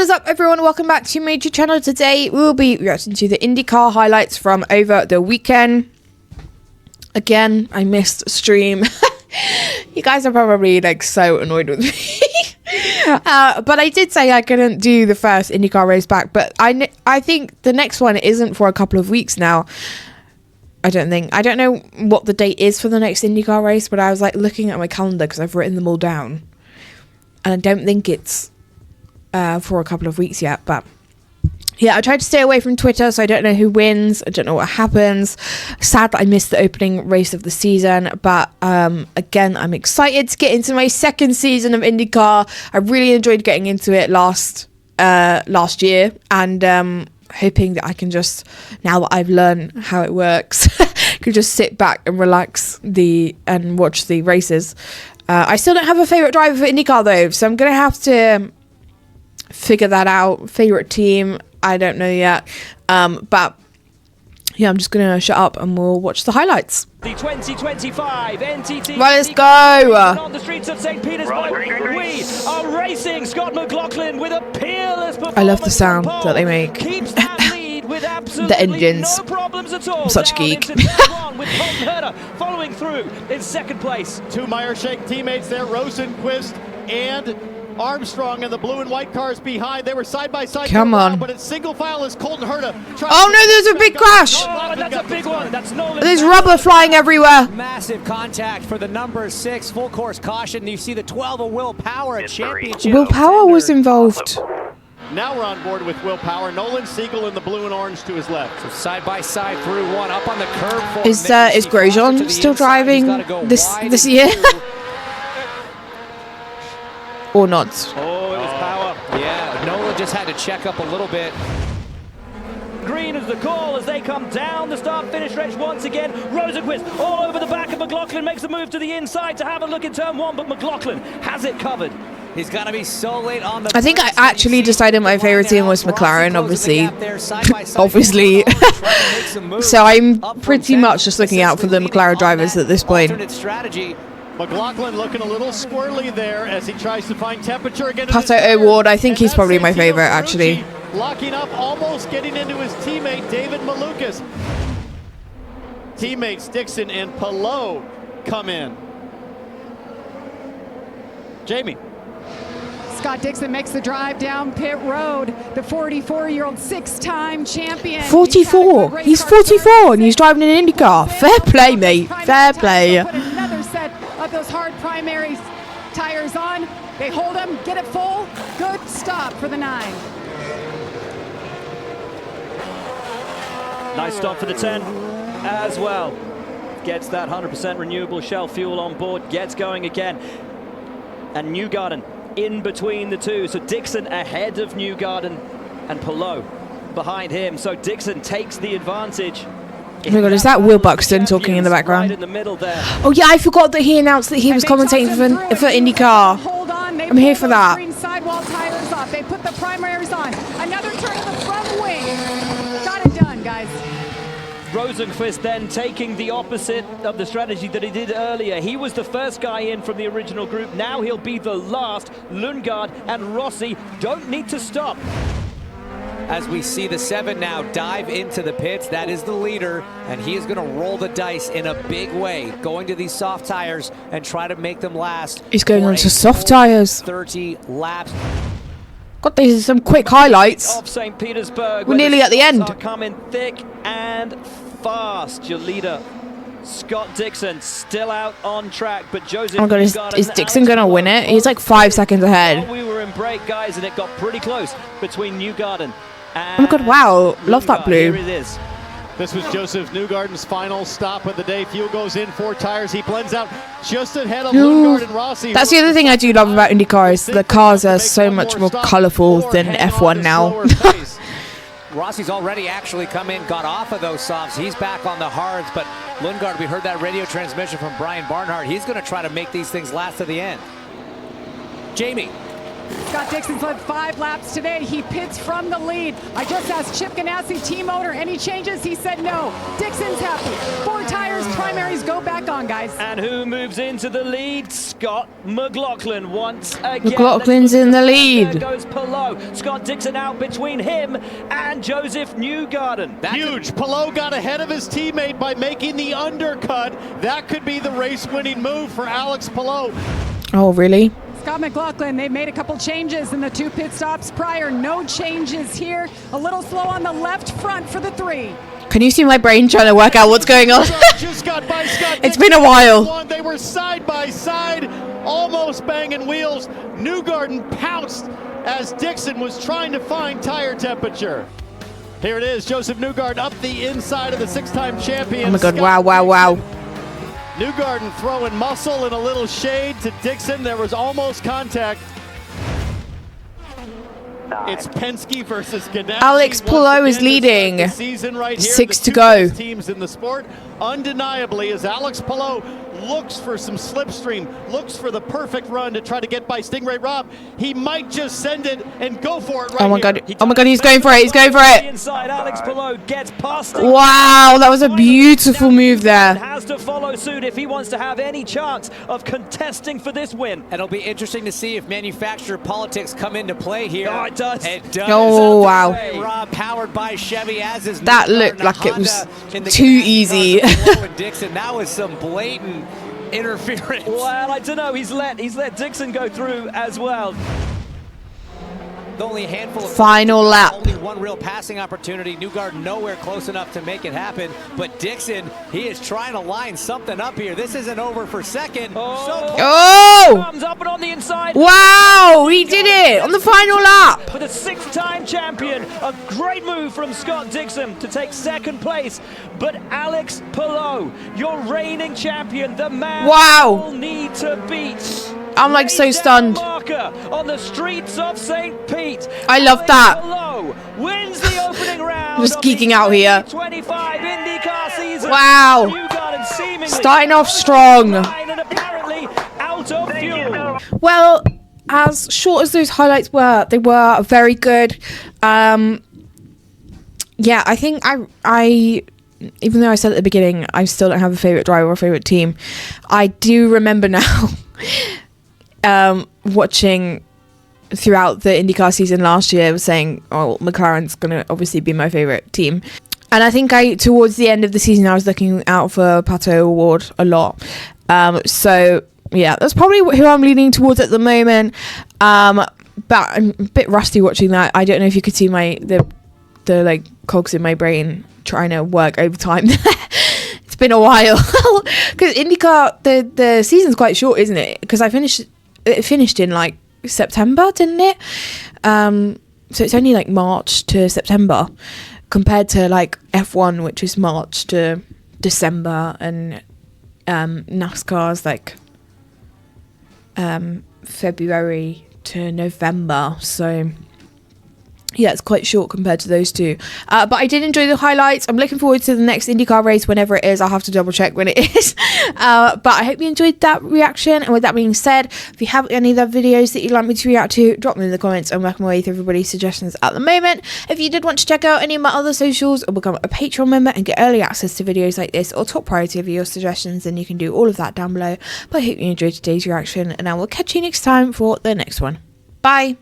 What is up, everyone? Welcome back to Major Channel. Today we'll be reacting to the INDYCAR highlights from over the weekend. Again, I missed stream. You guys are probably like so annoyed with me. But I did say I couldn't do the first INDYCAR race back, but I think the next one isn't for a couple of weeks now. I don't know what the date is for the next INDYCAR race, but I was like looking at my calendar because I've written them all down, and I don't think it's for a couple of weeks yet. But yeah, I tried to stay away from Twitter, so I don't know who wins. I don't know what happens. Sad that I missed the opening race of the season, but again, I'm excited to get into my second season of INDYCAR. I really enjoyed getting into it last year, and hoping that I can just, now that I've learned how it works, could just sit back and relax and watch the races. I still don't have a favourite driver for INDYCAR though, so I'm going to have to figure that out. Favourite team, I don't know yet. But yeah, I'm just going to shut up and we'll watch the highlights. The 2025 NTT. Right, let's go. On the streets of St. Petersburg, we are racing. Scott McLaughlin with a peerless performance. I love the sound that they make. Keeps that lead with absolutely the engines. No problems at all. I'm such a geek. With Tom Herder following through in second place. Two Meyer-Shank teammates there, Rosenquist and Armstrong, and the blue and white cars behind. They were side by side. Come on. But it's single file as Colton Herta. Oh no, there's a big crash. Oh, that's a big one. That's There's rubber flying everywhere. Massive contact for the number 6 full course caution. You see the 12 of Will Power, a championship. Will Power was involved. Now we're on board with Will Power. Nolan Siegel in the blue and orange to his left. So side by side through one, up on the curb. Is Grosjean still driving this year? Or not? Oh, it was Power. Yeah, Nolan just had to check up a little bit. Green is the call as they come down the start-finish stretch once again. Rosenquist all over the back of McLaughlin, makes a move to the inside to have a look in turn one, but McLaughlin has it covered. He's got to be so late on the. I think I actually decided my favorite team was McLaren, obviously. Obviously. So I'm pretty much just looking out for the McLaren drivers at this point. McLaughlin looking a little squirrely there as he tries to find temperature again. Pato O'Ward, I think he's probably my favorite, actually. Locking up, almost getting into his teammate, David Malukas. Teammates Dixon and Palou come in. Jamie. Scott Dixon makes the drive down pit road. The 44-year-old 6-time champion. 44? He's 44 and he's driving an INDYCAR. Fair play, mate. Fair play. Put another set of those hard primary tires on. They hold them, get it full. Good stop for the 9. Nice stop for the 10 as well. Gets that 100% renewable Shell fuel on board. Gets going again. And Newgarden in between the two. So Dixon ahead of Newgarden and Palou behind him. So Dixon takes the advantage. Oh my god, is that Will Buxton talking in the background? Right in the middle there. Oh yeah, I forgot that he announced that he was commentating for INDYCAR. Hold on. I'm here for that. Sidewall tires off. They put the primaries on. Another turn of the front wing. Got it done, guys. Rosenquist then taking the opposite of the strategy that he did earlier. He was the first guy in from the original group. Now he'll be the last. Lundgaard and Rossi don't need to stop. As we see the 7 now dive into the pits, that is the leader, and he is going to roll the dice in a big way, going to these soft tires and try to make them last. He's going on to soft tires. 30 laps. God, these are some quick highlights. Of St. Petersburg. We're nearly at the end. Are coming thick and fast. Your leader, Scott Dixon, still out on track, but Joseph. Oh my god, is Dixon going to win it? He's like 5 seconds ahead. We were in break, guys, and it got pretty close between Newgarden and oh my god, wow. Love that blue. Here it is. This was Joseph Newgarden's final stop of the day. Fuel goes in, 4 tires. He blends out just ahead of Lundgaard and Rossi. That's the other thing I do love about INDYCAR is the cars are so much more colourful than F1 now. Rossi's already actually come in, got off of those softs. He's back on the hards, but Lundgaard, we heard that radio transmission from Brian Barnhart. He's going to try to make these things last to the end. Jamie. Scott Dixon's led 5 laps today. He pits from the lead. I just asked Chip Ganassi, team owner, any changes? He said no. Dixon's happy. 4 tires, primaries go back on, guys. And who moves into the lead? Scott McLaughlin once again. McLaughlin's in the lead. There goes Palou. Scott Dixon out between him and Joseph Newgarden. Huge. Palou got ahead of his teammate by making the undercut. That could be the race-winning move for Alex Palou. Oh, really? Scott McLaughlin, they've made a couple changes in the 2 pit stops prior. No changes here. A little slow on the left front for the 3. Can you see my brain trying to work out what's going on? Just got by Scott It's been a while. They were side by side, almost banging wheels. Newgarden pounced as Dixon was trying to find tire temperature. Here it is, Joseph Newgarden up the inside of the 6-time champion. Oh my God, Scott wow. Newgarden throwing muscle and a little shade to Dixon. There was almost contact. It's Penske versus Ganassi. Alex Palou is leading. The season right here. 6 The to 2 go. best teams in the sport, undeniably, as Alex Palou looks for some slipstream, looks for the perfect run to try to get by Stingray Rob. He might just send it and go for it right Oh my here. God. Oh my God, he's going for it. He's going for it. Inside, Alex Palou gets past it. Wow, that was a beautiful move there. Has to follow suit if he wants to have any chance of contesting for this win. It'll be interesting to see if manufacturer politics come into play here. Oh, it does. It does. Oh, wow. Rob, powered by Chevy, as is That Newgarden, looked like it was Honda in the too Ganassi easy. car for Palou and Dixon. That was some blatant interference. Well, I don't know. He's let Dixon go through as well. Only a handful of Final lap. Only one real passing opportunity. Newgarden nowhere close enough to make it happen. But Dixon, he is trying to line something up here. This isn't over for second. Oh! Comes up and on the inside. Wow, he did it on the final lap. For the 6th-time champion, a great move from Scott Dixon to take 2nd place. But Alex Palou, your reigning champion, the man Wow. will need to beat. I'm like so stunned. Marker on the streets of St. Pete. I love that. Palou wins the opening round. Just of the geeking out here. 25 IndyCar season. Wow. Newgarden seemingly Starting off strong. and apparently out of fuel. Well, as short as those highlights were, they were very good. Yeah, I think I even though I said at the beginning I still don't have a favorite driver or favorite team, I do remember now watching throughout the IndyCar season last year, was saying, oh, McLaren's gonna obviously be my favorite team. And I think towards the end of the season I was looking out for Pato Award a lot. So yeah, that's probably who I'm leaning towards at the moment. But I'm a bit rusty watching that. I don't know if you could see the like cogs in my brain trying to work overtime. It's been a while because IndyCar the season's quite short, isn't it? Because it finished in like September, didn't it? So it's only like March to September compared to like F1, which is March to December, and NASCAR's like February to November. So yeah, it's quite short compared to those two. But I did enjoy the highlights. I'm looking forward to the next IndyCar race whenever it is. I'll have to double check when it is. But I hope you enjoyed that reaction. And with that being said, if you have any other videos that you'd like me to react to, drop them in the comments. I'm working my way through everybody's suggestions at the moment. If you did want to check out any of my other socials or become a Patreon member and get early access to videos like this or top priority of your suggestions, then you can do all of that down below. But I hope you enjoyed today's reaction, and I will catch you next time for the next one. Bye.